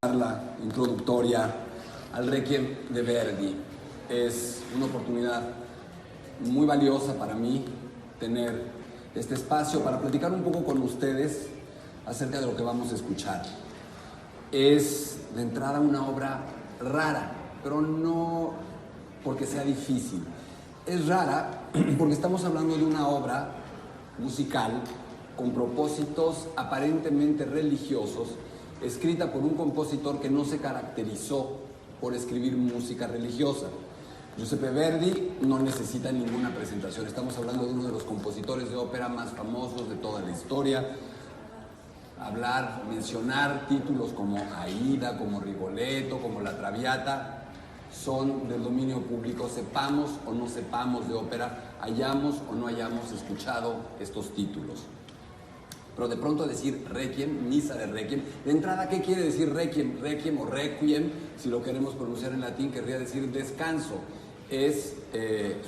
La introductoria al Requiem de Verdi. Es una oportunidad muy valiosa para mí tener este espacio para platicar un poco con ustedes acerca de lo que vamos a escuchar. Es de entrada una obra rara, pero no porque sea difícil. Es rara porque estamos hablando de una obra musical con propósitos aparentemente religiosos, escrita por un compositor que no se caracterizó por escribir música religiosa. Giuseppe Verdi no necesita ninguna presentación. Estamos hablando de uno de los compositores de ópera más famosos de toda la historia. Mencionar títulos como Aida, como Rigoletto, como La Traviata, son del dominio público. Sepamos o no sepamos de ópera, hayamos o no hayamos escuchado estos títulos. Pero de pronto decir Requiem, misa de Requiem, de entrada, ¿qué quiere decir Requiem? Requiem o Requiem, si lo queremos pronunciar en latín, querría decir descanso. Es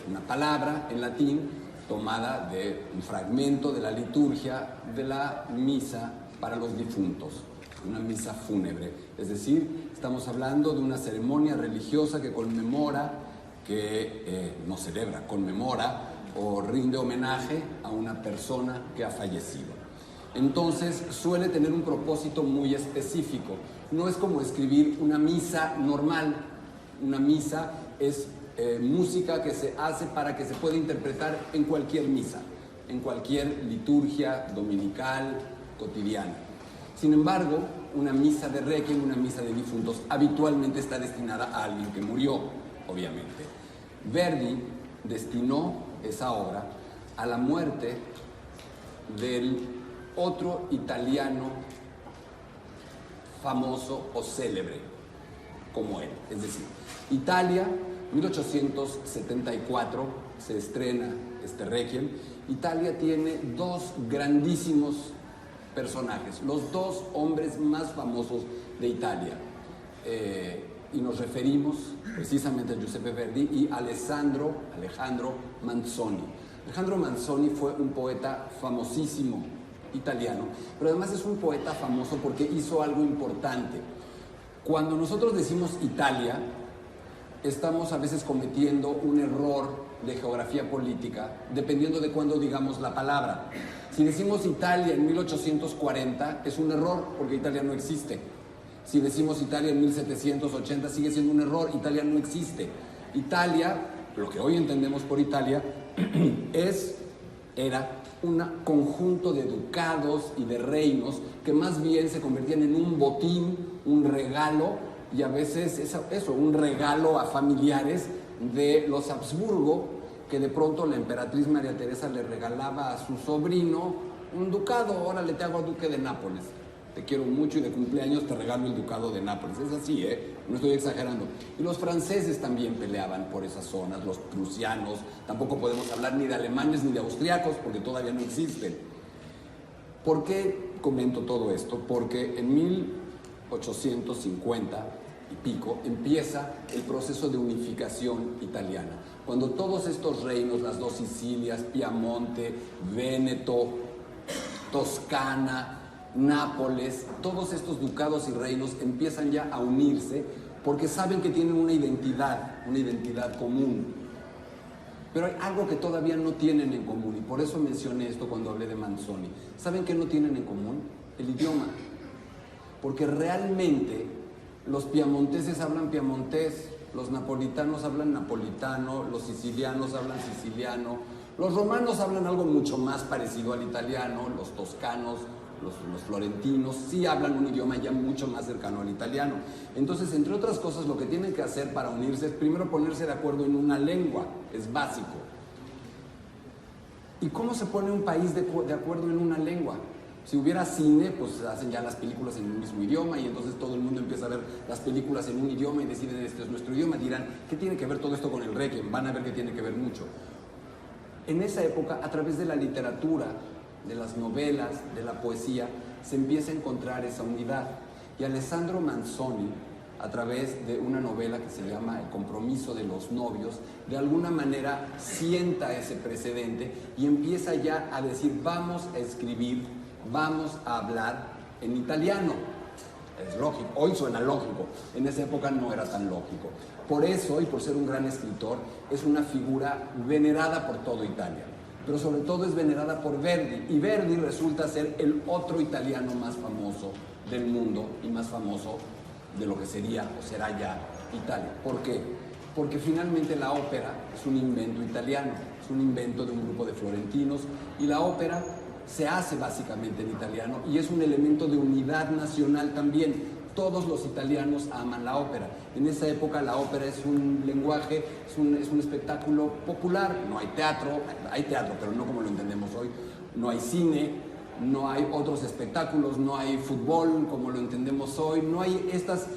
una palabra en latín tomada de un fragmento de la liturgia de la misa para los difuntos, una misa fúnebre. Es decir, estamos hablando de una ceremonia religiosa que conmemora, no celebra, conmemora o rinde homenaje a una persona que ha fallecido. Entonces suele tener un propósito muy específico. No es como escribir una misa normal. Una misa es música que se hace para que se pueda interpretar en cualquier misa, en cualquier liturgia dominical, cotidiana. Sin embargo, una misa de Requiem, una misa de difuntos, habitualmente está destinada a alguien que murió, obviamente. Verdi destinó esa obra a la muerte del otro italiano famoso o célebre como él. Es decir, Italia, 1874 se estrena este Requiem. Italia tiene dos grandísimos personajes, los dos hombres más famosos de Italia. Y nos referimos precisamente a Giuseppe Verdi y Alejandro Manzoni. Alejandro Manzoni fue un poeta famosísimo italiano, pero además es un poeta famoso porque hizo algo importante. Cuando nosotros decimos Italia, estamos a veces cometiendo un error de geografía política, dependiendo de cuándo digamos la palabra. Si decimos Italia en 1840, es un error, porque Italia no existe. Si decimos Italia en 1780, sigue siendo un error, Italia no existe. Italia, lo que hoy entendemos por Italia, era un conjunto de ducados y de reinos que más bien se convertían en un botín, un regalo, y a veces un regalo a familiares de los Habsburgo, que de pronto la emperatriz María Teresa le regalaba a su sobrino un ducado. Órale, te hago duque de Nápoles, te quiero mucho y de cumpleaños te regalo el ducado de Nápoles. Es así, no estoy exagerando. Y los franceses también peleaban por esas zonas, los prusianos. Tampoco podemos hablar ni de alemanes ni de austriacos porque todavía no existen. ¿Por qué comento todo esto? Porque en 1850 y pico empieza el proceso de unificación italiana, cuando todos estos reinos, las dos Sicilias, Piamonte, Véneto, Toscana, Nápoles, todos estos ducados y reinos empiezan ya a unirse porque saben que tienen una identidad común. Pero hay algo que todavía no tienen en común, y por eso mencioné esto cuando hablé de Manzoni. ¿Saben qué no tienen en común? El idioma. Porque realmente los piamonteses hablan piamontés, los napolitanos hablan napolitano, los sicilianos hablan siciliano, los romanos hablan algo mucho más parecido al italiano, los toscanos, los florentinos sí hablan un idioma ya mucho más cercano al italiano. Entonces, entre otras cosas, lo que tienen que hacer para unirse es primero ponerse de acuerdo en una lengua, es básico. ¿Y cómo se pone un país de acuerdo en una lengua? Si hubiera cine, pues hacen ya las películas en un mismo idioma y entonces todo el mundo empieza a ver las películas en un idioma y deciden este es nuestro idioma. Dirán, ¿qué tiene que ver todo esto con el Requiem? Van a ver que tiene que ver mucho. En esa época, a través de la literatura, de las novelas, de la poesía, se empieza a encontrar esa unidad. Y Alessandro Manzoni, a través de una novela que se llama El compromiso de los novios, de alguna manera sienta ese precedente y empieza ya a decir, vamos a escribir, vamos a hablar en italiano. es lógico, hoy suena lógico, en esa época no era tan lógico. Por eso, y por ser un gran escritor, es una figura venerada por toda Italia, pero sobre todo es venerada por Verdi, y Verdi resulta ser el otro italiano más famoso del mundo y más famoso de lo que sería o será ya Italia. ¿Por qué? Porque finalmente la ópera es un invento italiano, es un invento de un grupo de florentinos, y la ópera se hace básicamente en italiano y es un elemento de unidad nacional también. Todos los italianos aman la ópera. En esa época la ópera es un lenguaje, es un espectáculo popular. No hay teatro, pero no como lo entendemos hoy. No hay cine, no hay otros espectáculos, no hay fútbol como lo entendemos hoy. No hay estos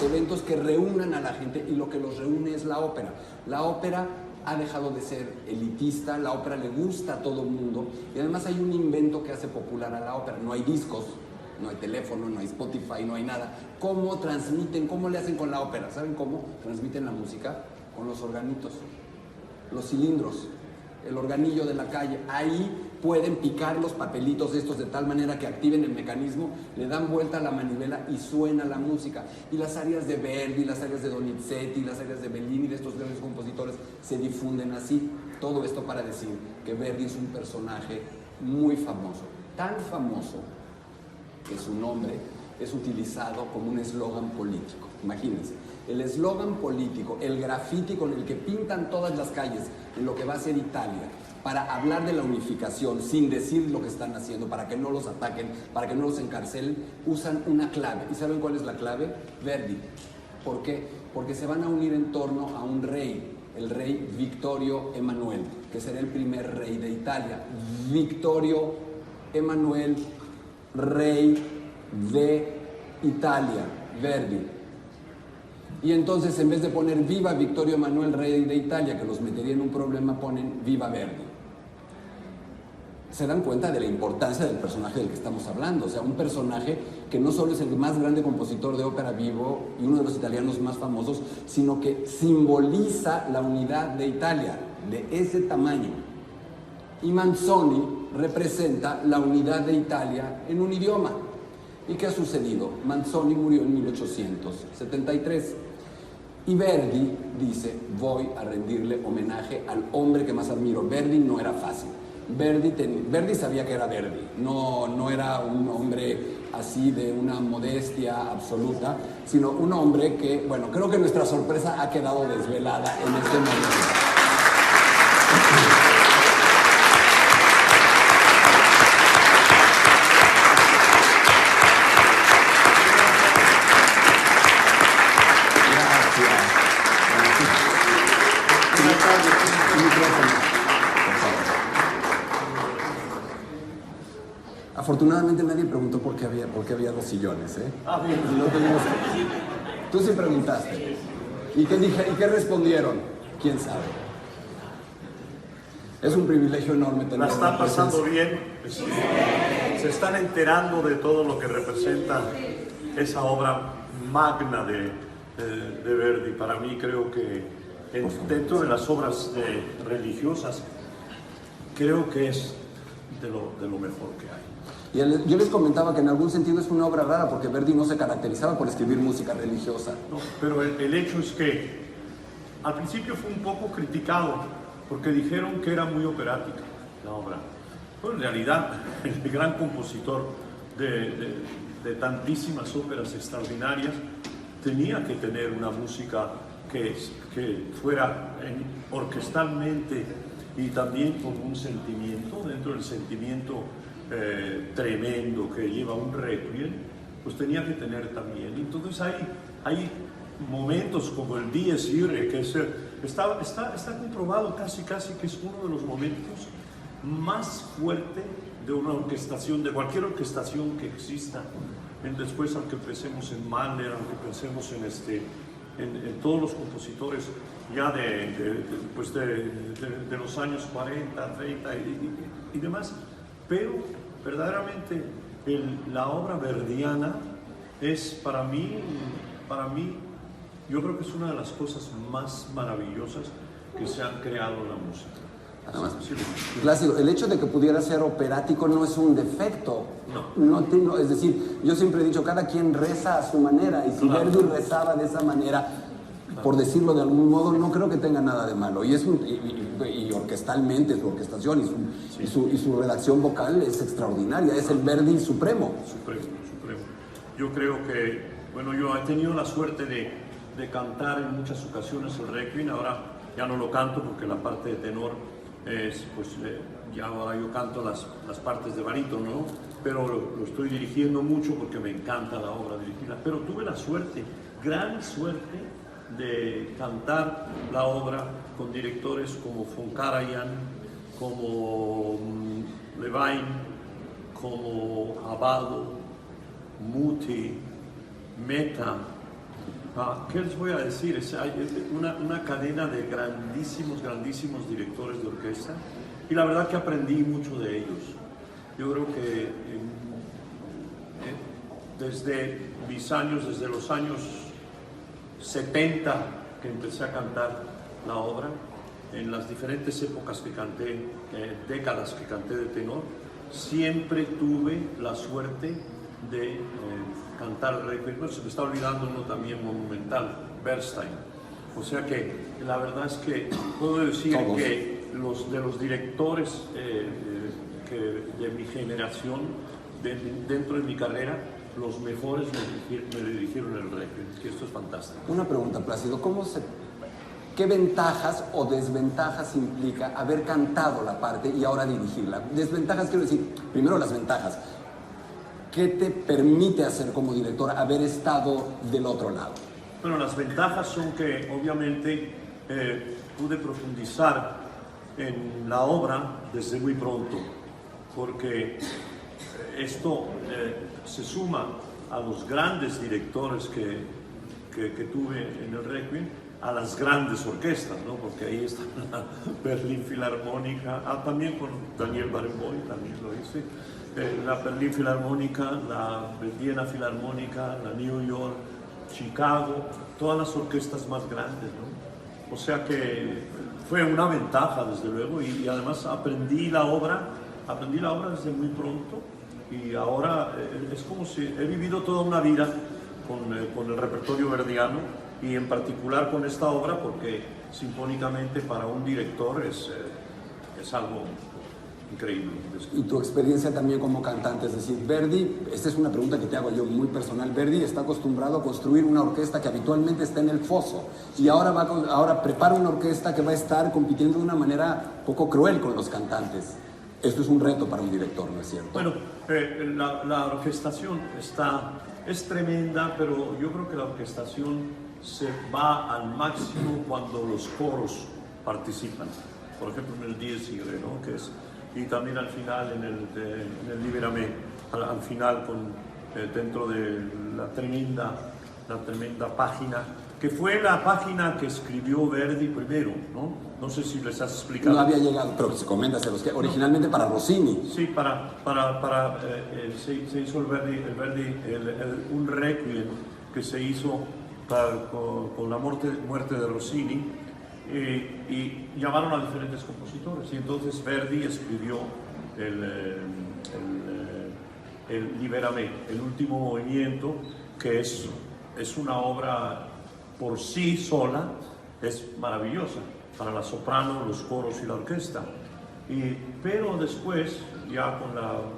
eventos que reúnan a la gente, y lo que los reúne es la ópera. La ópera ha dejado de ser elitista, la ópera le gusta a todo el mundo, y además hay un invento que hace popular a la ópera. No hay discos, no hay teléfono, no hay Spotify, no hay nada. ¿Cómo transmiten? ¿Cómo le hacen con la ópera? ¿Saben cómo transmiten la música? Con los organitos, los cilindros, el organillo de la calle. Ahí pueden picar los papelitos estos de tal manera que activen el mecanismo, le dan vuelta a la manivela y suena la música. Y las arias de Verdi, las arias de Donizetti, las arias de Bellini, de estos grandes compositores, se difunden así. Todo esto para decir que Verdi es un personaje muy famoso, tan famoso que su nombre es utilizado como un eslogan político. Imagínense, el eslogan político, el grafiti con el que pintan todas las calles en lo que va a ser Italia, para hablar de la unificación sin decir lo que están haciendo, para que no los ataquen, para que no los encarcelen, usan una clave. ¿Y saben cuál es la clave? Verdi. ¿Por qué? Porque se van a unir en torno a un rey, el rey Vittorio Emanuele, que será el primer rey de Italia. Vittorio Emanuele, rey de Italia, Verdi. Y entonces, en vez de poner Viva Vittorio Emanuele, rey de Italia, que los metería en un problema, ponen Viva Verdi. Se dan cuenta de la importancia del personaje del que estamos hablando. O sea, un personaje que no solo es el más grande compositor de ópera vivo y uno de los italianos más famosos, sino que simboliza la unidad de Italia, de ese tamaño. Y Manzoni representa la unidad de Italia en un idioma. ¿Y qué ha sucedido? Manzoni murió en 1873. Y Verdi dice: voy a rendirle homenaje al hombre que más admiro. Verdi no era fácil. Verdi sabía que era Verdi. No era un hombre así de una modestia absoluta, sino un hombre que, bueno, creo que nuestra sorpresa ha quedado desvelada en este momento. Afortunadamente nadie preguntó por qué había dos sillones, ¿eh? Bien. No tuvimos... Tú sí preguntaste. ¿Y qué respondieron? ¿Quién sabe? Es un privilegio enorme tener... ¿La están pasando bien? ¿Se están enterando de todo lo que representa esa obra magna de Verdi? Para mí, creo que dentro de las obras religiosas, creo que es de lo mejor que hay. Y yo les comentaba que en algún sentido es una obra rara, porque Verdi no se caracterizaba por escribir música religiosa. No, pero el hecho es que al principio fue un poco criticado, porque dijeron que era muy operática la obra. Pero en realidad, el gran compositor de tantísimas óperas extraordinarias tenía que tener una música que fuera orquestalmente y también con un sentimiento, dentro del sentimiento tremendo que lleva un requiem, pues tenía que tener también. Entonces hay momentos como el Dies Irae, que está comprobado casi que es uno de los momentos más fuertes de una orquestación, de cualquier orquestación que exista. Después, aunque pensemos en Mahler, aunque pensemos en todos los compositores ya de los años 40, 30 y demás, pero verdaderamente la obra verdiana es para mí, yo creo que es una de las cosas más maravillosas que se han creado en la música. Nada más. Sí. Plácido, el hecho de que pudiera ser operático no es un defecto. No, es decir, yo siempre he dicho, cada quien reza a su manera, y si Verdi rezaba de esa manera, por decirlo de algún modo, no creo que tenga nada de malo. Y orquestalmente, su orquestación y su redacción vocal es extraordinaria, es el Verdi supremo. Supremo. Yo creo que, bueno, yo he tenido la suerte de cantar en muchas ocasiones el Requiem. Ahora ya no lo canto porque la parte de tenor es, pues, ya ahora yo canto las partes de barítono, ¿no? Pero lo estoy dirigiendo mucho porque me encanta la obra dirigida. Pero tuve la suerte, gran suerte, de cantar la obra con directores como von Karajan, como Levine, como Abbado, Muti, Mehta. ¿Qué les voy a decir? Es una cadena de grandísimos directores de orquesta, y la verdad que aprendí mucho de ellos. Yo creo que desde mis años, desde los años 70 que empecé a cantar la obra, en las diferentes épocas que canté, décadas que canté de tenor, siempre tuve la suerte de cantar el Requiem. Se me está olvidando uno también monumental, Bernstein. O sea que la verdad es que puedo decir que los directores de mi generación, dentro de mi carrera, los mejores me dirigieron el Requiem, que esto es fantástico. Una pregunta, Plácido, ¿qué ventajas o desventajas implica haber cantado la parte y ahora dirigirla? Desventajas, quiero decir, primero las ventajas. ¿Qué te permite hacer como director haber estado del otro lado? Bueno, las ventajas son que obviamente pude profundizar en la obra desde muy pronto, porque esto se suma a los grandes directores que tuve en el Requiem, a las grandes orquestas, ¿no? Porque ahí está la Berlin Filarmónica, también con Daniel Barenboim, también lo hice, la Berlin Filarmónica, la Viena Filarmónica, la New York, Chicago, todas las orquestas más grandes, ¿no? O sea que fue una ventaja, desde luego, y además aprendí la obra desde muy pronto, y ahora es como si he vivido toda una vida con el repertorio verdiano, y en particular con esta obra, porque sinfónicamente para un director es algo increíble. Y tu experiencia también como cantante, es decir, Verdi, esta es una pregunta que te hago yo muy personal, Verdi está acostumbrado a construir una orquesta que habitualmente está en el foso, y ahora prepara una orquesta que va a estar compitiendo de una manera poco cruel con los cantantes. Esto es un reto para un director, ¿no es cierto? Bueno, la orquestación es tremenda, pero yo creo que la orquestación se va al máximo cuando los coros participan. Por ejemplo, en el Dies Irae, ¿no? Y también al final en el Libérame, al final dentro de la tremenda página, que fue la página que escribió Verdi primero, ¿no? No sé si les has explicado. No había llegado, pero coméntaselos, que originalmente para Rossini. Sí, se hizo el Verdi un Requiem que se hizo con la muerte de Rossini, y llamaron a diferentes compositores, y entonces Verdi escribió el Libérame, el último movimiento, que es una obra por sí sola, es maravillosa para la soprano, los coros y la orquesta. Pero después, ya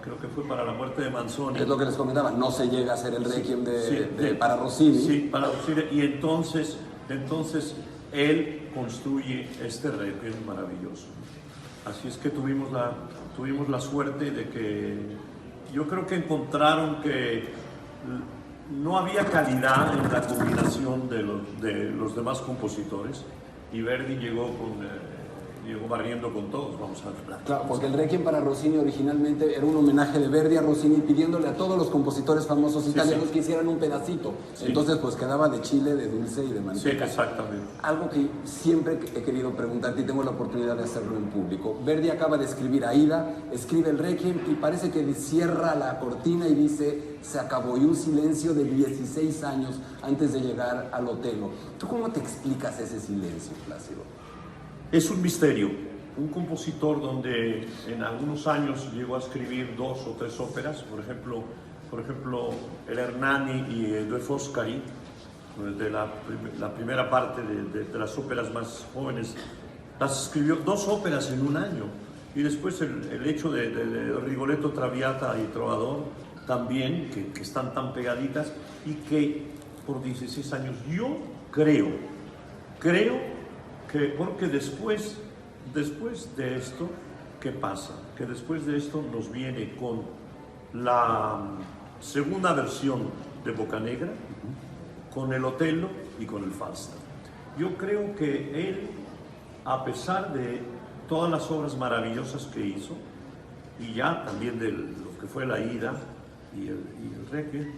creo que fue para la muerte de Manzoni. Es lo que les comentaba, no se llega a hacer el Requiem para Rossini. Sí, para Rossini, y entonces él construye este Requiem maravilloso. Así es que tuvimos la suerte de que yo creo que encontraron que no había calidad en la combinación de los demás compositores, y Verdi llegó barriendo con todos, vamos a hablar. Claro, porque el Requiem para Rossini originalmente era un homenaje de Verdi a Rossini, pidiéndole a todos los compositores famosos italianos que hicieran un pedacito. Sí. Entonces, pues quedaba de chile, de dulce y de manteca. Sí, exactamente. Algo que siempre he querido preguntarte, y tengo la oportunidad de hacerlo en público. Verdi acaba de escribir Aida, escribe el Requiem, y parece que cierra la cortina y dice, se acabó, y un silencio de 16 años antes de llegar al Otello. ¿Tú cómo te explicas ese silencio, Plácido? Es un misterio, un compositor donde en algunos años llegó a escribir 2 o 3 óperas, por ejemplo el Hernani y Due Foscari, de la primera parte de las óperas más jóvenes, las escribió 2 óperas en un año, y después el hecho de Rigoletto, Traviata y Trovador también, que están tan pegaditas, y que por 16 años yo creo que, porque después de esto, ¿qué pasa? Que después de esto nos viene con la segunda versión de Boccanegra, con el Otello y con el Falstaff. Yo creo que él, a pesar de todas las obras maravillosas que hizo, y ya también de lo que fue la Ida y el Requiem,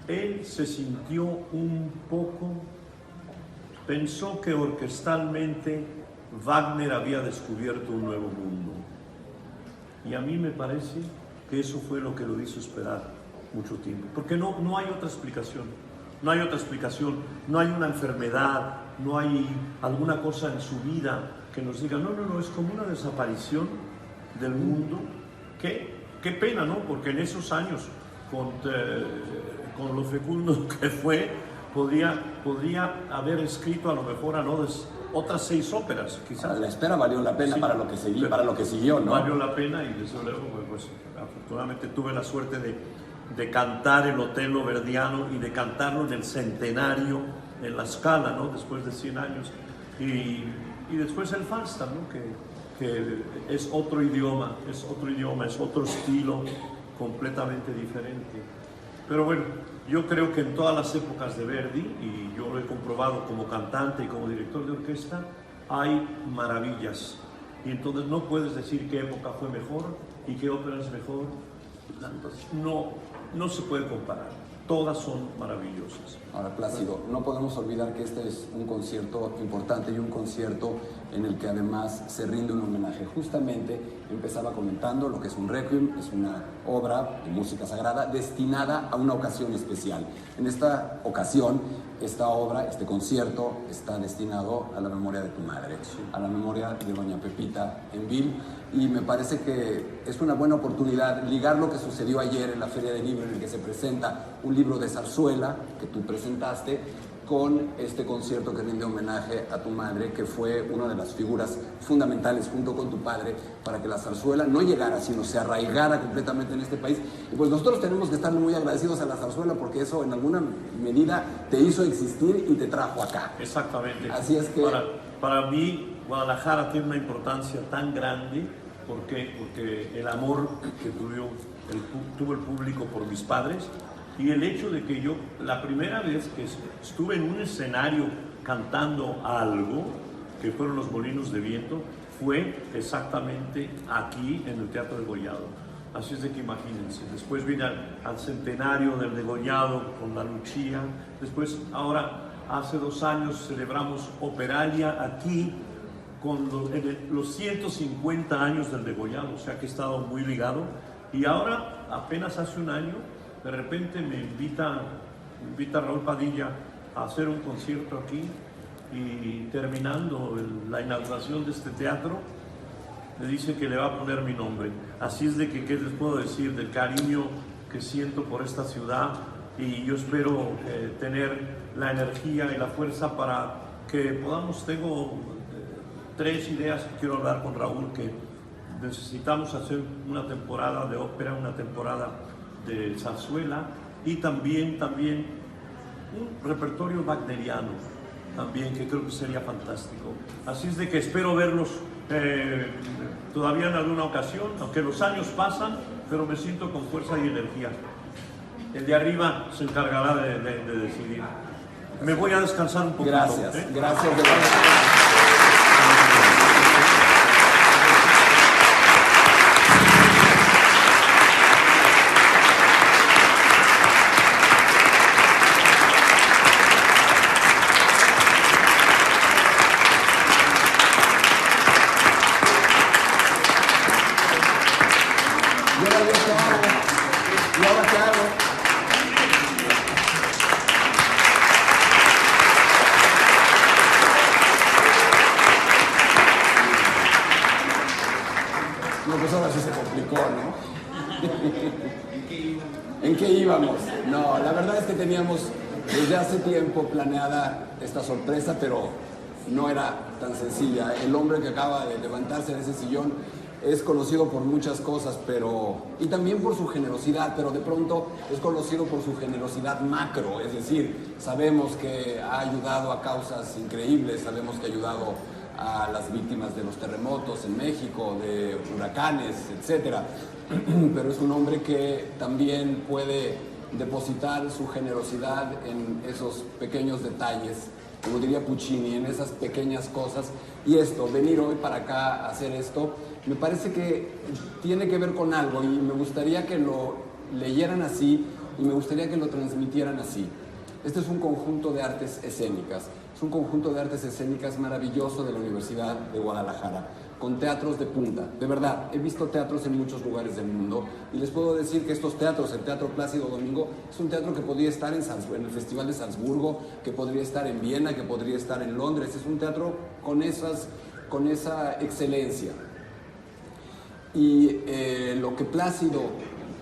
él se sintió un poco, pensó que orquestalmente Wagner había descubierto un nuevo mundo. Y a mí me parece que eso fue lo que lo hizo esperar mucho tiempo. Porque no hay otra explicación. No hay otra explicación. No hay una enfermedad, no hay alguna cosa en su vida que nos diga, no, es como una desaparición del mundo. Qué pena, ¿no? Porque en esos años, con lo fecundo que fue, podría haber escrito a lo mejor otras 6 óperas, quizás. La espera valió la pena, sí, para lo que siguió, ¿no? Valió la pena, y desde luego, pues afortunadamente tuve la suerte de cantar el Otello verdiano y de cantarlo en el centenario, en la Scala, ¿no? Después de 100 años. Y después el Falstaff, ¿no? Que es otro idioma, es otro estilo completamente diferente. Pero bueno, yo creo que en todas las épocas de Verdi, y yo lo he comprobado como cantante y como director de orquesta, hay maravillas. Y entonces no puedes decir qué época fue mejor y qué ópera es mejor. No se puede comparar. Todas son maravillosas. Ahora, Plácido, no podemos olvidar que este es un concierto importante y un concierto en el que además se rinde un homenaje. Justamente empezaba comentando lo que es un requiem, es una obra de música sagrada destinada a una ocasión especial. En esta ocasión, esta obra, este concierto, está destinado a la memoria de tu madre, a la memoria de doña Pepita Envil, y me parece que es una buena oportunidad ligar lo que sucedió ayer en la Feria del Libro, en el que se presenta un libro de zarzuela que tú presentaste, con este concierto que rinde homenaje a tu madre, que fue una de las figuras fundamentales junto con tu padre para que la zarzuela no llegara, sino se arraigara completamente en este país. Y pues nosotros tenemos que estar muy agradecidos a la zarzuela, porque eso en alguna medida te hizo existir y te trajo acá. Exactamente. Así es que para mí Guadalajara tiene una importancia tan grande. ¿Por qué? Porque el amor que tuvo el público por mis padres, y el hecho de que yo, la primera vez que estuve en un escenario cantando algo, que fueron los Molinos de Viento, fue exactamente aquí en el Teatro Degollado. Así es de que imagínense. Después vine al centenario del Degollado con la Lucia. Después, ahora, hace 2 años celebramos Operalia aquí con los 150 años del Degollado, o sea que he estado muy ligado. Y ahora, apenas hace un año, de repente me invita Raúl Padilla a hacer un concierto aquí, y terminando la inauguración de este teatro, me dice que le va a poner mi nombre. Así es de que, ¿qué les puedo decir del cariño que siento por esta ciudad? Y yo espero tener la energía y la fuerza para que podamos. Tengo 3 ideas que quiero hablar con Raúl, que necesitamos hacer una temporada de ópera, una temporada de zarzuela, y también un repertorio wagneriano también, que creo que sería fantástico. Así es de que espero verlos todavía en alguna ocasión, aunque los años pasan, pero me siento con fuerza y energía. El de arriba se encargará de decidir. Me voy a descansar un poquito. Gracias, gracias. platicó, ¿no? ¿En qué íbamos? No, la verdad es que teníamos desde hace tiempo planeada esta sorpresa, pero no era tan sencilla. El hombre que acaba de levantarse en ese sillón es conocido por muchas cosas, y también por su generosidad, pero de pronto es conocido por su generosidad macro, es decir, sabemos que ha ayudado a causas increíbles, sabemos que ha ayudado a las víctimas de los terremotos en México, de huracanes, etcétera. Pero es un hombre que también puede depositar su generosidad en esos pequeños detalles, como diría Puccini, en esas pequeñas cosas. Y venir hoy para acá a hacer esto, me parece que tiene que ver con algo y me gustaría que lo leyeran así y me gustaría que lo transmitieran así. Este es un conjunto de artes escénicas. Es un conjunto de artes escénicas maravilloso de la Universidad de Guadalajara, con teatros de punta. De verdad, he visto teatros en muchos lugares del mundo y les puedo decir que estos teatros, el Teatro Plácido Domingo, es un teatro que podría estar en el Festival de Salzburgo, que podría estar en Viena, que podría estar en Londres. Es un teatro con esa excelencia. Y lo que Plácido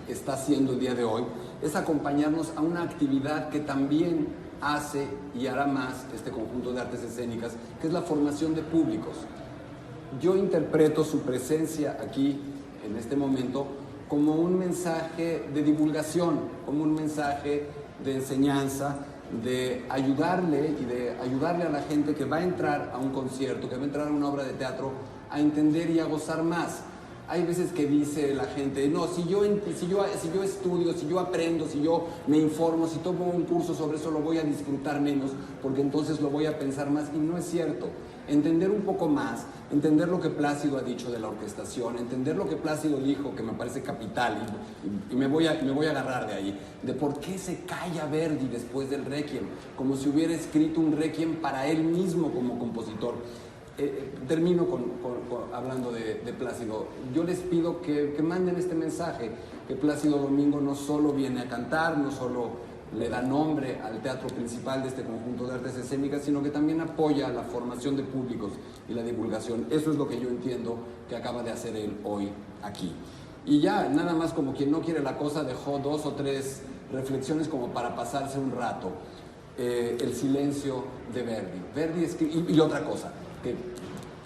está haciendo el día de hoy es acompañarnos a una actividad que también hace y hará más este conjunto de artes escénicas, que es la formación de públicos. Yo interpreto su presencia aquí, en este momento, como un mensaje de divulgación, como un mensaje de enseñanza, de ayudarle a la gente que va a entrar a un concierto, que va a entrar a una obra de teatro, a entender y a gozar más. Hay veces que dice la gente, no, si yo estudio, si yo aprendo, si yo me informo, si tomo un curso sobre eso, lo voy a disfrutar menos, porque entonces lo voy a pensar más. Y no es cierto. Entender un poco más, entender lo que Plácido ha dicho de la orquestación, entender lo que Plácido dijo, que me parece capital, y me voy a agarrar de ahí, de por qué se calla Verdi después del Requiem, como si hubiera escrito un Requiem para él mismo como compositor. Termino hablando de Plácido. Yo les pido que manden este mensaje, que Plácido Domingo no solo viene a cantar, no solo le da nombre al teatro principal de este conjunto de artes escénicas, sino que también apoya la formación de públicos y la divulgación. Eso es lo que yo entiendo que acaba de hacer él hoy aquí. Y ya, nada más como quien no quiere la cosa, dejó 2 o 3 reflexiones como para pasarse un rato. El silencio de Verdi. Y otra cosa,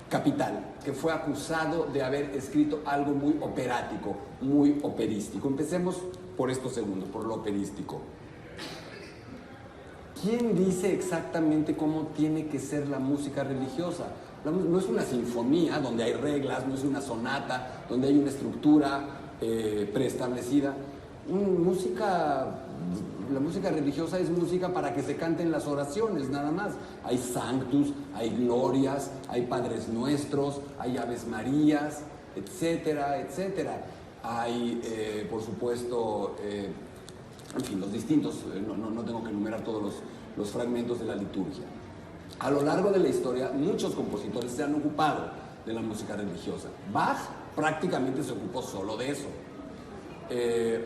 capital, que fue acusado de haber escrito algo muy operático, muy operístico. Empecemos por esto segundo, por lo operístico. ¿Quién dice exactamente cómo tiene que ser la música religiosa? No es una sinfonía donde hay reglas, no es una sonata donde hay una estructura preestablecida. La música religiosa es música para que se canten las oraciones, nada más. Hay sanctus, hay glorias, hay padres nuestros, hay aves marías, etcétera, etcétera. Hay, por supuesto, en fin, los distintos, no tengo que enumerar todos los fragmentos de la liturgia. A lo largo de la historia, muchos compositores se han ocupado de la música religiosa. Bach prácticamente se ocupó solo de eso.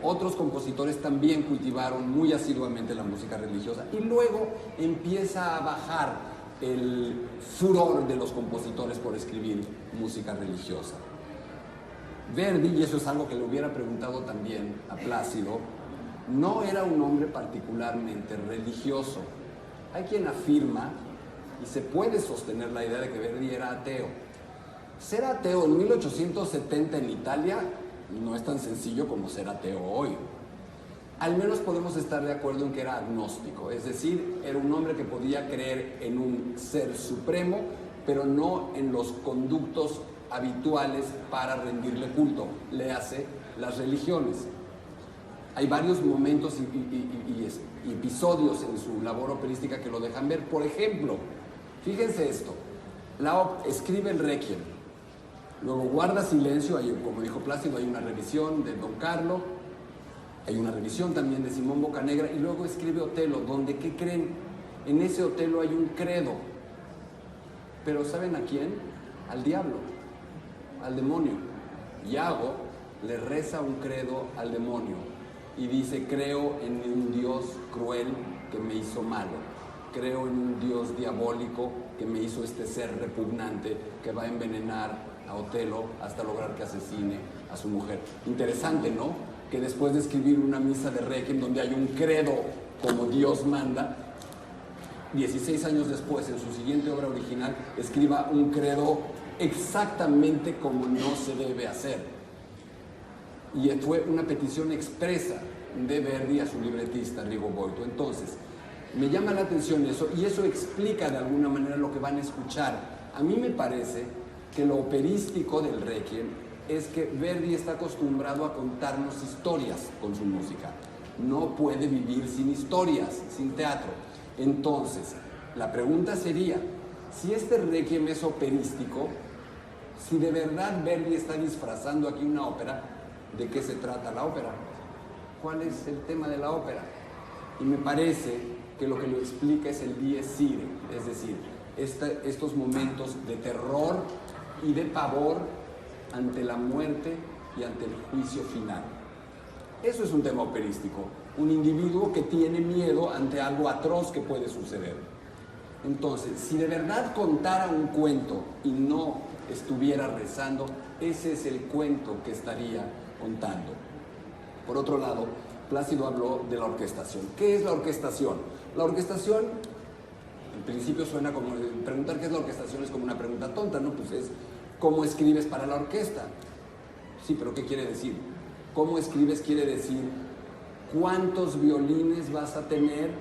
Otros compositores también cultivaron muy asiduamente la música religiosa y luego empieza a bajar el furor de los compositores por escribir música religiosa. Verdi, y eso es algo que le hubiera preguntado también a Plácido, no era un hombre particularmente religioso. Hay quien afirma, y se puede sostener la idea de que Verdi era ateo. Ser ateo en 1870 en Italia no es tan sencillo como ser ateo hoy. Al menos podemos estar de acuerdo en que era agnóstico, es decir, era un hombre que podía creer en un ser supremo, pero no en los conductos habituales para rendirle culto, léase las religiones. Hay varios momentos y episodios en su labor operística que lo dejan ver. Por ejemplo, fíjense esto, escribe el Requiem, luego guarda silencio, como dijo Plácido, hay una revisión de Don Carlo, hay una revisión también de Simón Boccanegra, y luego escribe Otelo, donde, ¿qué creen? En ese Otelo hay un credo, pero ¿saben a quién? Al diablo, al demonio. Iago le reza un credo al demonio y dice: creo en un Dios cruel que me hizo malo, creo en un Dios diabólico que me hizo este ser repugnante que va a envenenar a Otelo hasta lograr que asesine a su mujer. Interesante, ¿no? Que después de escribir una misa de Requiem donde hay un credo como Dios manda, 16 años después, en su siguiente obra original, escriba un credo exactamente como no se debe hacer. Y fue una petición expresa de Verdi a su libretista, Rigo Boito. Entonces, me llama la atención eso, y eso explica de alguna manera lo que van a escuchar. A mí me parece que lo operístico del Requiem es que Verdi está acostumbrado a contarnos historias con su música. No puede vivir sin historias, sin teatro. Entonces, la pregunta sería, si este Requiem es operístico, si de verdad Verdi está disfrazando aquí una ópera, ¿de qué se trata la ópera? ¿Cuál es el tema de la ópera? Y me parece que lo que lo explica es el dies irae, es decir, estos momentos de terror y de pavor ante la muerte y ante el juicio final. Eso es un tema operístico, un individuo que tiene miedo ante algo atroz que puede suceder. Entonces, si de verdad contara un cuento y no estuviera rezando, ese es el cuento que estaría contando. Por otro lado, Plácido habló de la orquestación. ¿Qué es la orquestación? La orquestación, en principio suena como, preguntar qué es la orquestación es como una pregunta tonta, ¿no? Pues es, ¿cómo escribes para la orquesta? Sí, pero ¿qué quiere decir? ¿Cómo escribes quiere decir cuántos violines vas a tener,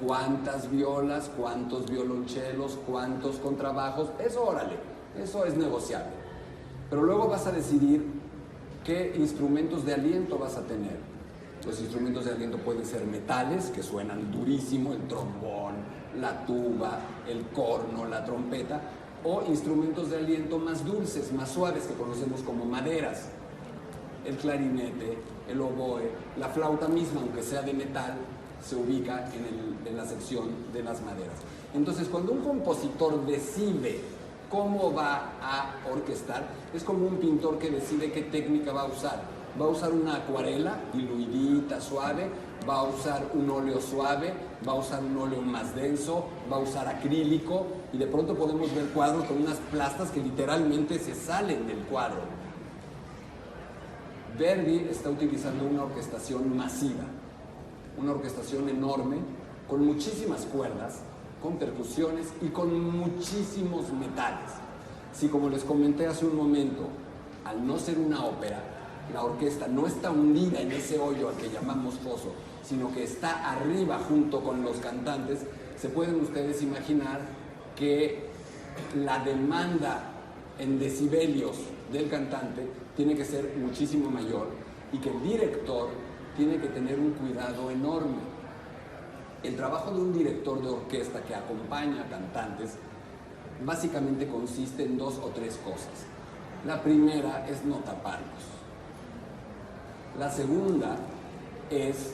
cuántas violas, cuántos violonchelos, cuántos contrabajos? Eso, órale, eso es negociable. Pero luego vas a decidir qué instrumentos de aliento vas a tener. Los instrumentos de aliento pueden ser metales, que suenan durísimo, el trombón, la tuba, el corno, la trompeta, o instrumentos de aliento más dulces, más suaves, que conocemos como maderas. El clarinete, el oboe, la flauta misma, aunque sea de metal, se ubica en la sección de las maderas. Entonces, cuando un compositor decide cómo va a orquestar, es como un pintor que decide qué técnica va a usar. Va a usar una acuarela diluidita, suave, va a usar un óleo suave, va a usar un óleo más denso, va a usar acrílico, y de pronto podemos ver cuadros con unas plastas que literalmente se salen del cuadro. Verdi está utilizando una orquestación masiva, una orquestación enorme, con muchísimas cuerdas, con percusiones y con muchísimos metales. Si, como les comenté hace un momento, al no ser una ópera, la orquesta no está hundida en ese hoyo al que llamamos foso, sino que está arriba junto con los cantantes, se pueden ustedes imaginar que la demanda en decibelios del cantante tiene que ser muchísimo mayor y que el director tiene que tener un cuidado enorme. El trabajo de un director de orquesta que acompaña a cantantes básicamente consiste en 2 o 3 cosas. La primera es no taparlos. La segunda es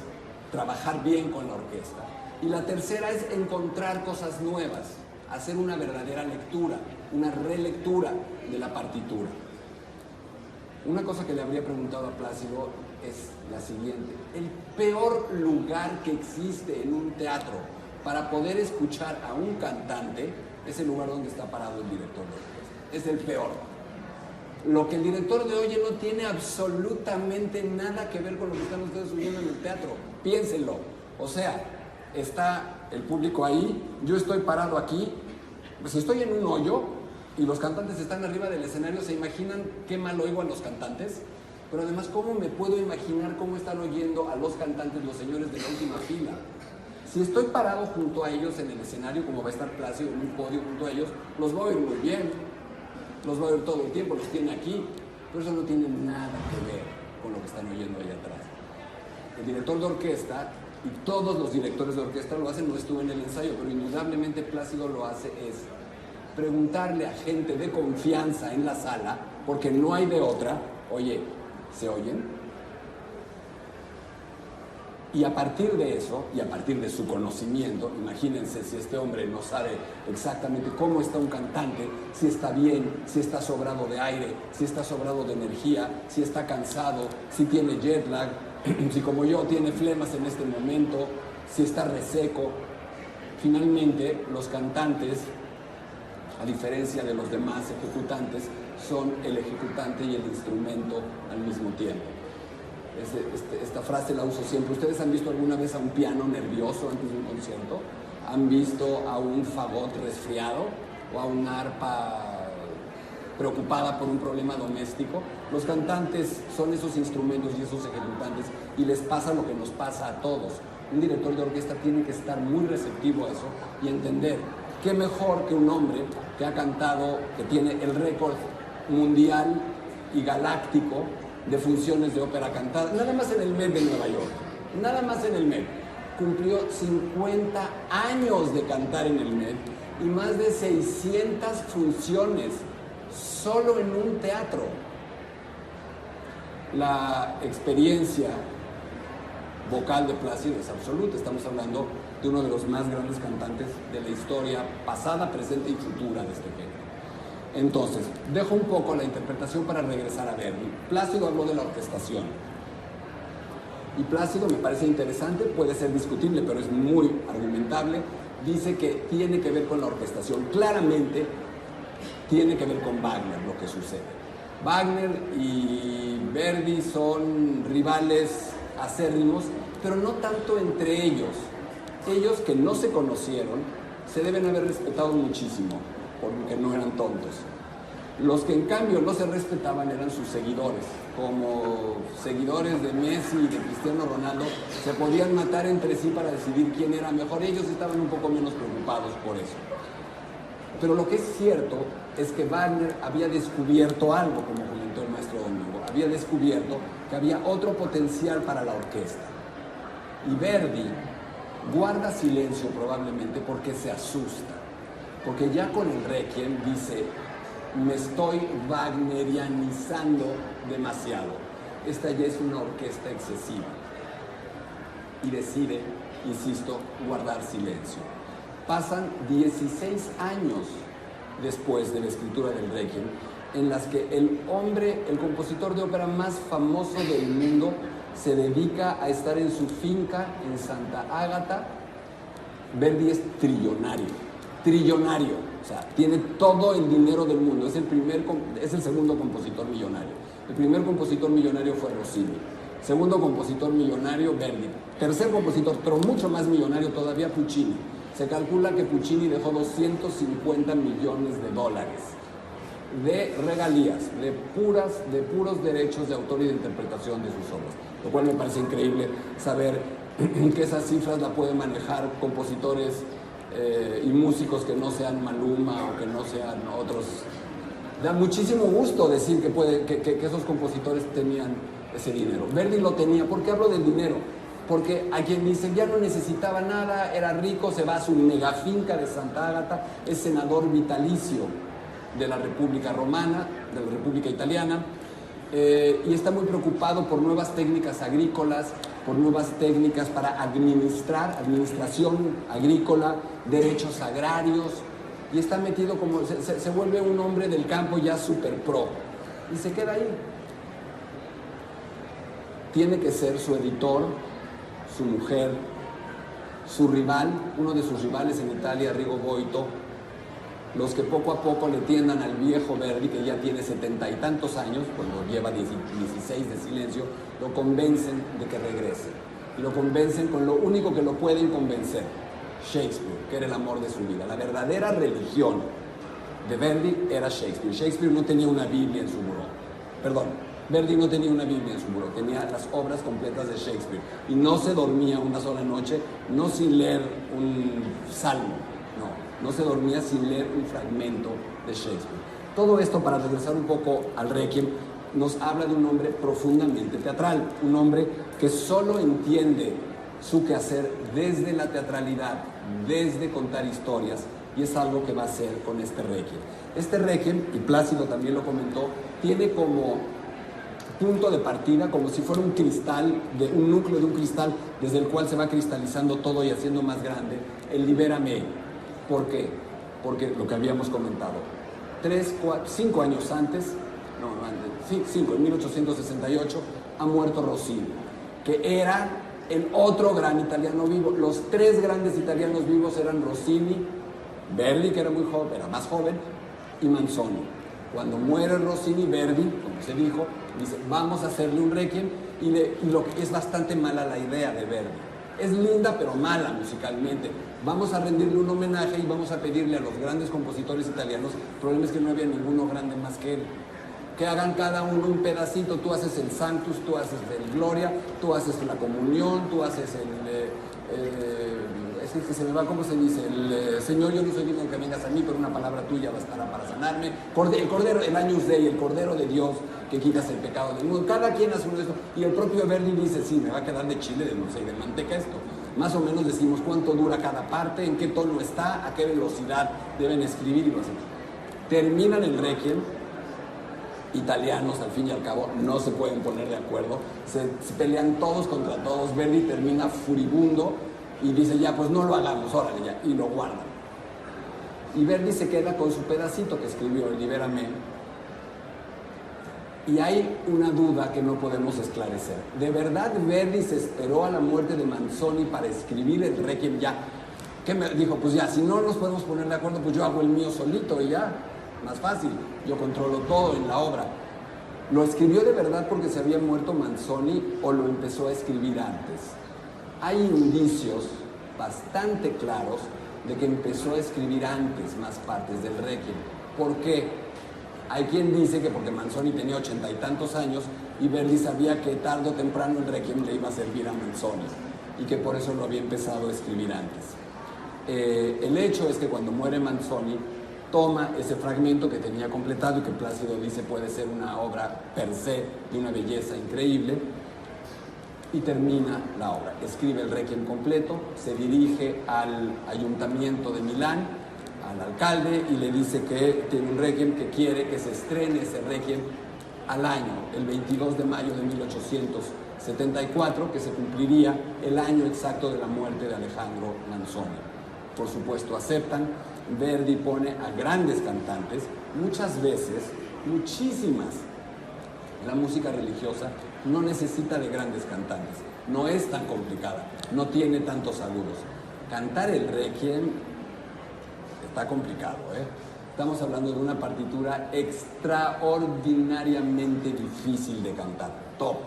trabajar bien con la orquesta. Y la tercera es encontrar cosas nuevas, hacer una verdadera lectura, una relectura de la partitura. Una cosa que le habría preguntado a Plácido es la siguiente: el peor lugar que existe en un teatro para poder escuchar a un cantante es el lugar donde está parado el director de orquesta. Es el peor. Lo que el director de oye no tiene absolutamente nada que ver con lo que están ustedes oyendo en el teatro. Piénsenlo. O sea, está el público ahí, yo estoy parado aquí, pues estoy en un hoyo y los cantantes están arriba del escenario. ¿Se imaginan qué mal oigo a los cantantes? Pero además, ¿cómo me puedo imaginar cómo están oyendo a los cantantes los señores de la última fila? Si estoy parado junto a ellos en el escenario, como va a estar Plácido en un podio junto a ellos, los voy a oír muy bien. Los va a ver todo el tiempo, los tiene aquí, pero eso no tiene nada que ver con lo que están oyendo allá atrás. El director de orquesta, y todos los directores de orquesta lo hacen, no estuve en el ensayo, pero indudablemente Plácido lo hace, es preguntarle a gente de confianza en la sala, porque no hay de otra, oye, ¿se oyen? Y a partir de eso, y a partir de su conocimiento, imagínense si este hombre no sabe exactamente cómo está un cantante, si está bien, si está sobrado de aire, si está sobrado de energía, si está cansado, si tiene jet lag, si como yo tiene flemas en este momento, si está reseco. Finalmente, los cantantes, a diferencia de los demás ejecutantes, son el ejecutante y el instrumento al mismo tiempo. Esta frase la uso siempre. ¿Ustedes han visto alguna vez a un piano nervioso antes de un concierto? ¿Han visto a un fagot resfriado o a un arpa preocupada por un problema doméstico? Los cantantes son esos instrumentos y esos ejecutantes, y les pasa lo que nos pasa a todos. Un director de orquesta tiene que estar muy receptivo a eso y entender qué mejor que un hombre que ha cantado, que tiene el récord mundial y galáctico de funciones de ópera cantada, nada más en el Met de Nueva York, nada más en el Met. Cumplió 50 años de cantar en el Met y más de 600 funciones solo en un teatro. La experiencia vocal de Plácido es absoluta. Estamos hablando de uno de los más grandes cantantes de la historia pasada, presente y futura de este género. Entonces, dejo un poco la interpretación para regresar a Verdi. Plácido habló de la orquestación. Y Plácido me parece interesante, puede ser discutible, pero es muy argumentable. Dice que tiene que ver con la orquestación. Claramente tiene que ver con Wagner lo que sucede. Wagner y Verdi son rivales acérrimos, pero no tanto entre ellos. Ellos, que no se conocieron, se deben haber respetado muchísimo, porque no eran tontos. Los que en cambio no se respetaban eran sus seguidores. Como seguidores de Messi y de Cristiano Ronaldo, se podían matar entre sí para decidir quién era mejor. Ellos estaban un poco menos preocupados por eso. Pero lo que es cierto es que Wagner había descubierto algo, como comentó el maestro Domingo. Había descubierto que había otro potencial para la orquesta. Y Verdi guarda silencio probablemente porque se asusta. Porque ya con el Requiem dice: me estoy wagnerianizando demasiado. Esta ya es una orquesta excesiva. Y decide, insisto, guardar silencio. Pasan 16 años después de la escritura del Requiem, en las que el hombre, el compositor de ópera más famoso del mundo, se dedica a estar en su finca en Santa Ágata. Verdi es trillonario, o sea, tiene todo el dinero del mundo, es el segundo compositor millonario. El primer compositor millonario fue Rossini, segundo compositor millonario Verdi, tercer compositor, pero mucho más millonario todavía, Puccini. Se calcula que Puccini dejó $250 millones de regalías, de puros derechos de autor y de interpretación de sus obras, lo cual me parece increíble saber que esas cifras la pueden manejar compositores y músicos que no sean Maluma o que no sean otros. Da muchísimo gusto decir que esos compositores tenían ese dinero. Verdi lo tenía. ¿Por qué hablo del dinero? Porque a quien dice ya no necesitaba nada, era rico, se va a su mega finca de Santa Ágata, es senador vitalicio de la República Romana, de la República Italiana, y está muy preocupado por nuevas técnicas agrícolas, por nuevas técnicas para administración agrícola, derechos agrarios, y está metido como, se vuelve un hombre del campo ya super pro, y se queda ahí. Tiene que ser su editor, su mujer, su rival, uno de sus rivales en Italia, Rigo Boito, los que poco a poco le tiendan al viejo Verdi, que ya tiene 70 y tantos años, cuando lleva 16 de silencio, lo convencen de que regrese. Y lo convencen con lo único que lo pueden convencer: Shakespeare, que era el amor de su vida. La verdadera religión de Verdi era Shakespeare. Shakespeare no tenía una Biblia en su buró. Verdi no tenía una Biblia en su buró, tenía las obras completas de Shakespeare. Y no se dormía una sola noche, no sin leer un salmo, no se dormía sin leer un fragmento de Shakespeare. Todo esto, para regresar un poco al Requiem, nos habla de un hombre profundamente teatral, un hombre que solo entiende su quehacer desde la teatralidad, desde contar historias, y es algo que va a hacer con este Requiem. Este Requiem, y Plácido también lo comentó, tiene como punto de partida, como si fuera un cristal, un núcleo de un cristal desde el cual se va cristalizando todo y haciendo más grande el Libérame. ¿Por qué? Porque lo que habíamos comentado, 5 años antes, en 1868, ha muerto Rossini, que era el otro gran italiano vivo. Los 3 grandes italianos vivos eran Rossini, Verdi, que era muy joven, era más joven, y Manzoni. Cuando muere Rossini, Verdi, como se dijo, dice, vamos a hacerle un requiem, y lo que es bastante mala la idea de Verdi. Es linda pero mala musicalmente. Vamos a rendirle un homenaje y vamos a pedirle a los grandes compositores italianos, el problema es que no había ninguno grande más que él, que hagan cada uno un pedacito. Tú haces el Sanctus, tú haces el Gloria, tú haces la Comunión, tú haces es que se me va, ¿cómo se dice? El Señor, yo no soy digno que vengas a mí, pero una palabra tuya bastará para sanarme. El Cordero, el Agnus Dei, el Cordero de Dios, que quitas el pecado del mundo. Cada quien hace uno de esto. Y el propio Verdi dice, sí, me va a quedar de chile, de dulce y de manteca esto. Más o menos decimos cuánto dura cada parte, en qué tono está, a qué velocidad deben escribir y lo hacemos. Terminan el Requiem. Italianos, al fin y al cabo, no se pueden poner de acuerdo, se pelean todos contra todos. Verdi termina furibundo y dice, ya, pues no lo hagamos, órale ya, y lo guardan. Y Verdi se queda con su pedacito que escribió, el Libérame. Y hay una duda que no podemos esclarecer. ¿De verdad Verdi se esperó a la muerte de Manzoni para escribir el Requiem ya? ¿Qué me dijo? Pues ya, si no nos podemos poner de acuerdo, pues yo hago el mío solito y ya. Más fácil, yo controlo todo en la obra. ¿Lo escribió de verdad porque se había muerto Manzoni o lo empezó a escribir antes? Hay indicios bastante claros de que empezó a escribir antes más partes del Requiem. ¿Por qué? Hay quien dice que porque Manzoni tenía 80 y tantos años y Verdi sabía que tarde o temprano el Requiem le iba a servir a Manzoni y que por eso lo había empezado a escribir antes. El hecho es que cuando muere Manzoni, toma ese fragmento que tenía completado y que Plácido dice puede ser una obra per se de una belleza increíble, y termina la obra. Escribe el Requiem completo, se dirige al ayuntamiento de Milán, al alcalde, y le dice que tiene un Requiem, que quiere que se estrene ese Requiem al año, el 22 de mayo de 1874, que se cumpliría el año exacto de la muerte de Alejandro Manzoni. Por supuesto aceptan. Verdi pone a grandes cantantes, muchas veces, muchísimas. La música religiosa no necesita de grandes cantantes, no es tan complicada, no tiene tantos agudos. Cantar el Requiem está complicado, Estamos hablando de una partitura extraordinariamente difícil de cantar, top,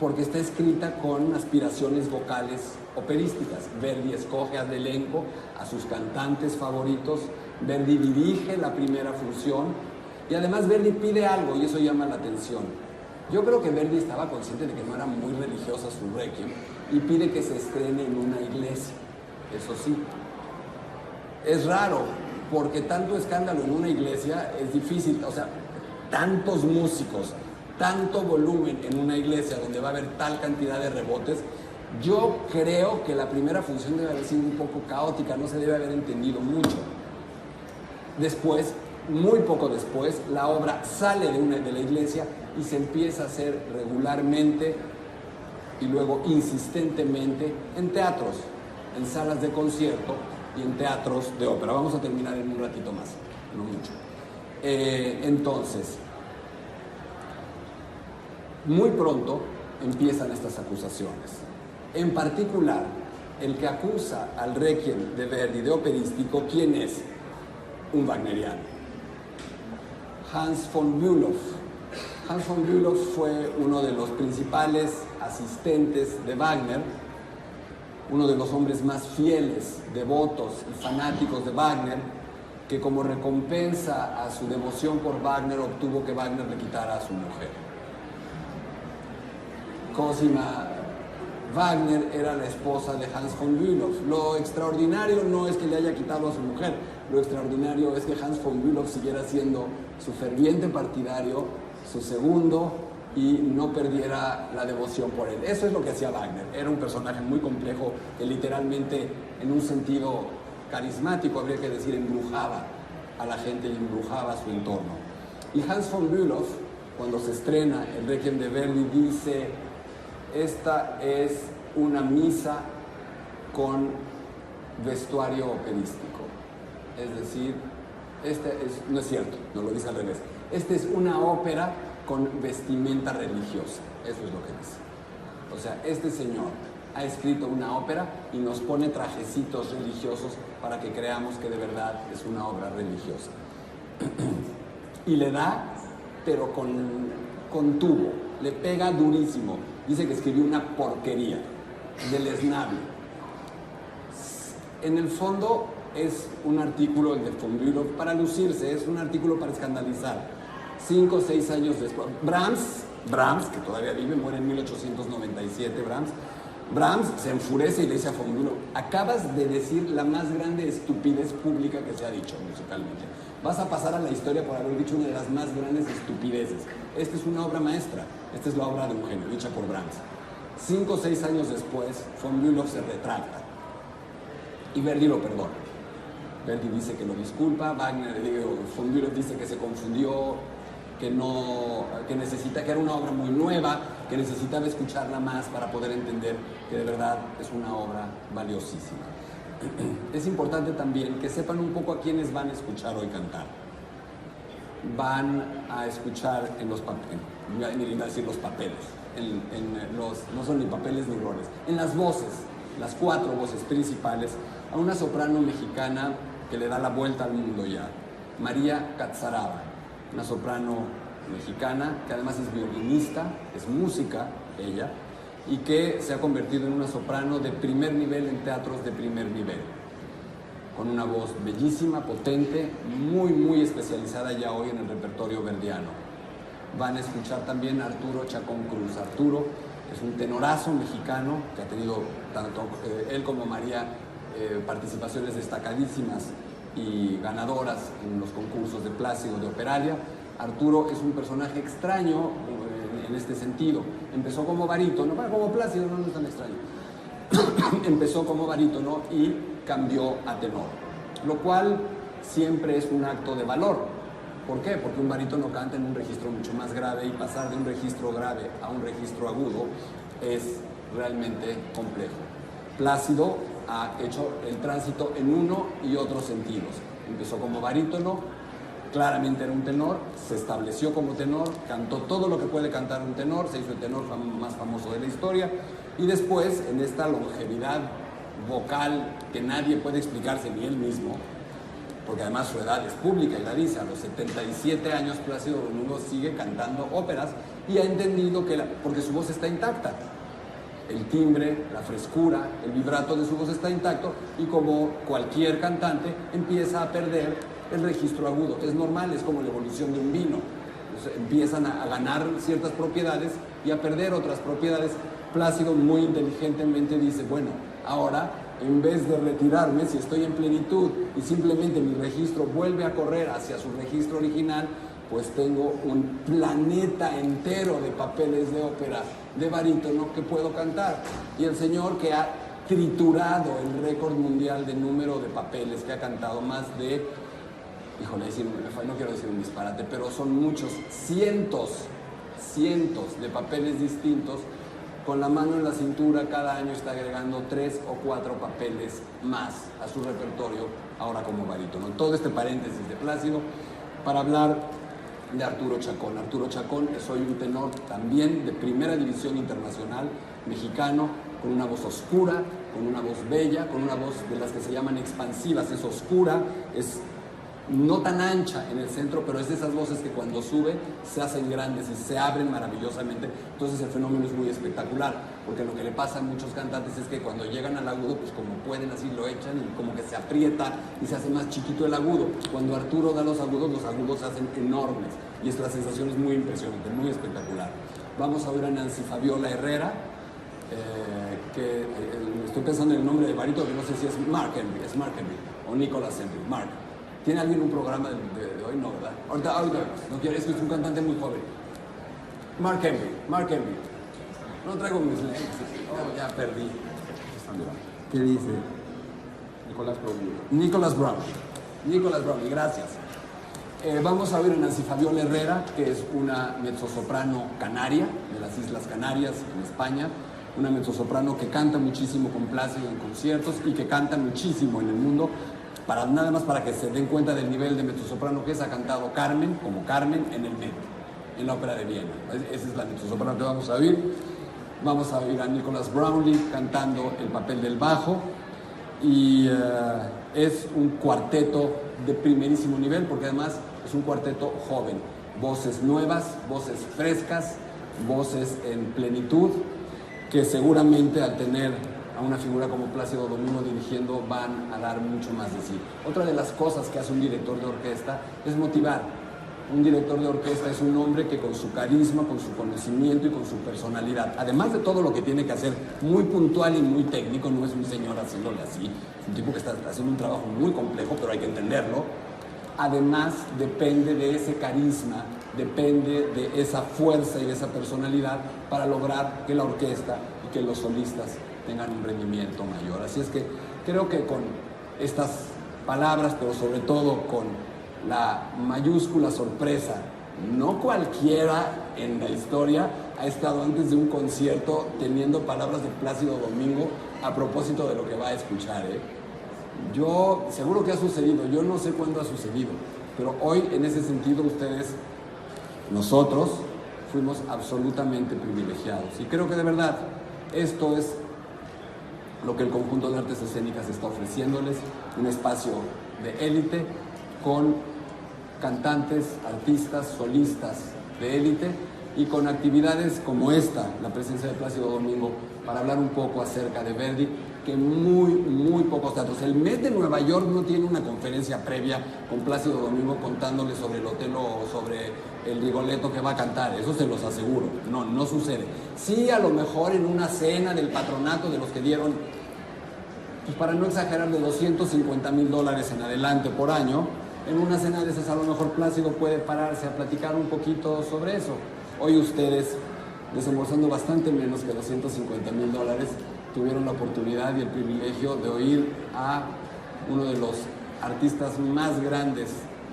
porque está escrita con aspiraciones vocales operísticas. Verdi escoge al elenco, a sus cantantes favoritos, Verdi dirige la primera función y además Verdi pide algo y eso llama la atención. Yo creo que Verdi estaba consciente de que no era muy religiosa su Requiem y pide que se estrene en una iglesia. Eso sí, es raro porque tanto escándalo en una iglesia es difícil, o sea, tantos músicos, tanto volumen en una iglesia donde va a haber tal cantidad de rebotes. Yo creo que la primera función debe haber sido un poco caótica, no se debe haber entendido mucho. Después, muy poco después, la obra sale de la iglesia y se empieza a hacer regularmente y luego insistentemente en teatros, en salas de concierto y en teatros de ópera. Vamos a terminar en un ratito más, no mucho. Entonces, muy pronto empiezan estas acusaciones. En particular, el que acusa al Requiem de Verdi de operístico, ¿quién es? Un wagneriano. Hans von Bülow. Hans von Bülow fue uno de los principales asistentes de Wagner, uno de los hombres más fieles, devotos y fanáticos de Wagner, que como recompensa a su devoción por Wagner obtuvo que Wagner le quitara a su mujer. Cosima Wagner era la esposa de Hans von Bülow. Lo extraordinario no es que le haya quitado a su mujer, lo extraordinario es que Hans von Bülow siguiera siendo su ferviente partidario, su segundo, y no perdiera la devoción por él. Eso es lo que hacía Wagner. Era un personaje muy complejo que literalmente, en un sentido carismático, habría que decir, embrujaba a la gente y embrujaba su entorno. Y Hans von Bülow, cuando se estrena el Requiem de Verdi, dice: esta es una misa con vestuario operístico. Es decir, no es cierto, no lo dice al revés. Esta es una ópera con vestimenta religiosa. Eso es lo que dice. O sea, este señor ha escrito una ópera y nos pone trajecitos religiosos para que creamos que de verdad es una obra religiosa. y le da, pero con tubo, le pega durísimo. Dice que escribió una porquería, deleznable. En el fondo es un artículo de von Bülow para lucirse, es un artículo para escandalizar. 5 o 6 años después, Brahms, que todavía vive, muere en 1897, Brahms se enfurece y le dice a von Bülow: acabas de decir la más grande estupidez pública que se ha dicho musicalmente. Vas a pasar a la historia por haber dicho una de las más grandes estupideces. Esta es una obra maestra, esta es la obra de un genio, dicha por Brahms. 5 o 6 años después, von Bülow se retracta y Verdi lo perdona. Verdi dice que lo disculpa, von Bülow dice que se confundió, que era una obra muy nueva, que necesitaba escucharla más para poder entender que de verdad es una obra valiosísima. Es importante también que sepan un poco a quiénes van a escuchar hoy cantar. Van a escuchar en los papeles, no son ni papeles ni roles, en las voces, las 4 voces principales, a una soprano mexicana que le da la vuelta al mundo ya, María Catzaraba, una soprano mexicana que además es violinista, es música ella, y que se ha convertido en una soprano de primer nivel en teatros de primer nivel, con una voz bellísima, potente, muy especializada ya hoy en el repertorio verdiano. Van a escuchar también a Arturo Chacón Cruz. Arturo es un tenorazo mexicano que ha tenido tanto él como María participaciones destacadísimas y ganadoras en los concursos de Plácido, de Operalia. Arturo es un personaje extraño en este sentido. Empezó como barítono, como Plácido no es tan extraño. Empezó como barítono y cambió a tenor, lo cual siempre es un acto de valor. ¿Por qué? Porque un barítono canta en un registro mucho más grave y pasar de un registro grave a un registro agudo es realmente complejo. Plácido ha hecho el tránsito en uno y otros sentidos. Empezó como barítono, claramente era un tenor, se estableció como tenor, cantó todo lo que puede cantar un tenor, se hizo el tenor más famoso de la historia, y después, en esta longevidad vocal que nadie puede explicarse ni él mismo, porque además su edad es pública y la dice, a los 77 años Plácido Domingo sigue cantando óperas y ha entendido que porque su voz está intacta. El timbre, la frescura, el vibrato de su voz está intacto y como cualquier cantante empieza a perder el registro agudo. Es normal, es como la evolución de un vino. Entonces, empiezan a ganar ciertas propiedades y a perder otras propiedades. Plácido muy inteligentemente dice, bueno, ahora en vez de retirarme, si estoy en plenitud y simplemente mi registro vuelve a correr hacia su registro original, pues tengo un planeta entero de papeles de ópera de barítono que puedo cantar. Y el señor que ha triturado el récord mundial de número de papeles, que ha cantado más de, no quiero decir un disparate, pero son muchos, cientos de papeles distintos. Con la mano en la cintura, cada año está agregando 3 o 4 papeles más a su repertorio, ahora como barítono. Todo este paréntesis de Plácido para hablar de Arturo Chacón. Arturo Chacón es hoy un tenor también de primera división internacional, mexicano, con una voz oscura, con una voz bella, con una voz de las que se llaman expansivas. Es oscura, es no tan ancha en el centro, pero es de esas voces que cuando sube se hacen grandes y se abren maravillosamente. Entonces el fenómeno es muy espectacular, porque lo que le pasa a muchos cantantes es que cuando llegan al agudo, pues como pueden así lo echan y como que se aprieta y se hace más chiquito el agudo. Cuando Arturo da los agudos se hacen enormes y la sensación es muy impresionante, muy espectacular. Vamos a ver a Nancy Fabiola Herrera, que estoy pensando en el nombre de barítono, que no sé si es Mark Henry o Nicholas Henry. Mark. ¿Tiene alguien un programa de hoy? No, ¿verdad? Ahorita vemos. No quiero, es que es un cantante muy joven. Mark Henry. No traigo mis lentes. Oh, ya perdí. ¿Qué dice? Nicholas Brownlee, gracias. Vamos a ver a Nancy Fabiola Herrera, que es una mezzosoprano canaria, de las Islas Canarias, en España. Una mezzosoprano que canta muchísimo con Plácido en conciertos y que canta muchísimo en el mundo. Nada más para que se den cuenta del nivel de mezzosoprano que es, ha cantado Carmen, como Carmen, en el Met, en la ópera de Viena. Esa es la mezzosoprano que vamos a oír. Vamos a oír a Nicholas Brownlee cantando el papel del bajo. Y es un cuarteto de primerísimo nivel, porque además es Es un cuarteto joven, voces nuevas, voces frescas, voces en plenitud, que seguramente al tener a una figura como Plácido Domingo dirigiendo van a dar mucho más de sí. Otra de las cosas que hace un director de orquesta es motivar. Un director de orquesta es un hombre que con su carisma, con su conocimiento y con su personalidad, además de todo lo que tiene que hacer muy puntual y muy técnico, no es un señor haciéndole así, es un tipo que está haciendo un trabajo muy complejo, pero hay que entenderlo. Además depende de ese carisma, depende de esa fuerza y de esa personalidad para lograr que la orquesta y que los solistas tengan un rendimiento mayor. Así es que creo que con estas palabras, pero sobre todo con la mayúscula sorpresa, no cualquiera en la historia ha estado antes de un concierto teniendo palabras de Plácido Domingo a propósito de lo que va a escuchar, ¿eh? Yo, seguro que ha sucedido, yo no sé cuándo ha sucedido, pero hoy en ese sentido ustedes, nosotros, fuimos absolutamente privilegiados. Y creo que de verdad esto es lo que el Conjunto de Artes Escénicas está ofreciéndoles, un espacio de élite con cantantes, artistas, solistas de élite y con actividades como esta, la presencia de Plácido Domingo, para hablar un poco acerca de Verdi, que muy pocos teatros. El Met de Nueva York no tiene una conferencia previa con Plácido Domingo contándole sobre el Otelo o sobre el Rigoletto que va a cantar, eso se los aseguro, no sucede. Sí, a lo mejor en una cena del patronato de los que dieron, pues para no exagerar, de $250,000 en adelante por año, en una cena de esas a lo mejor Plácido puede pararse a platicar un poquito sobre eso. Hoy ustedes, desembolsando bastante menos que $250,000, tuvieron la oportunidad y el privilegio de oír a uno de los artistas más grandes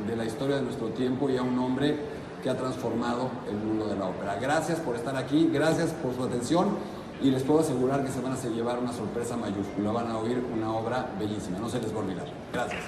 de la historia de nuestro tiempo y a un hombre que ha transformado el mundo de la ópera. Gracias por estar aquí, gracias por su atención y les puedo asegurar que se van a llevar una sorpresa mayúscula. Van a oír una obra bellísima, no se les va a olvidar. Gracias.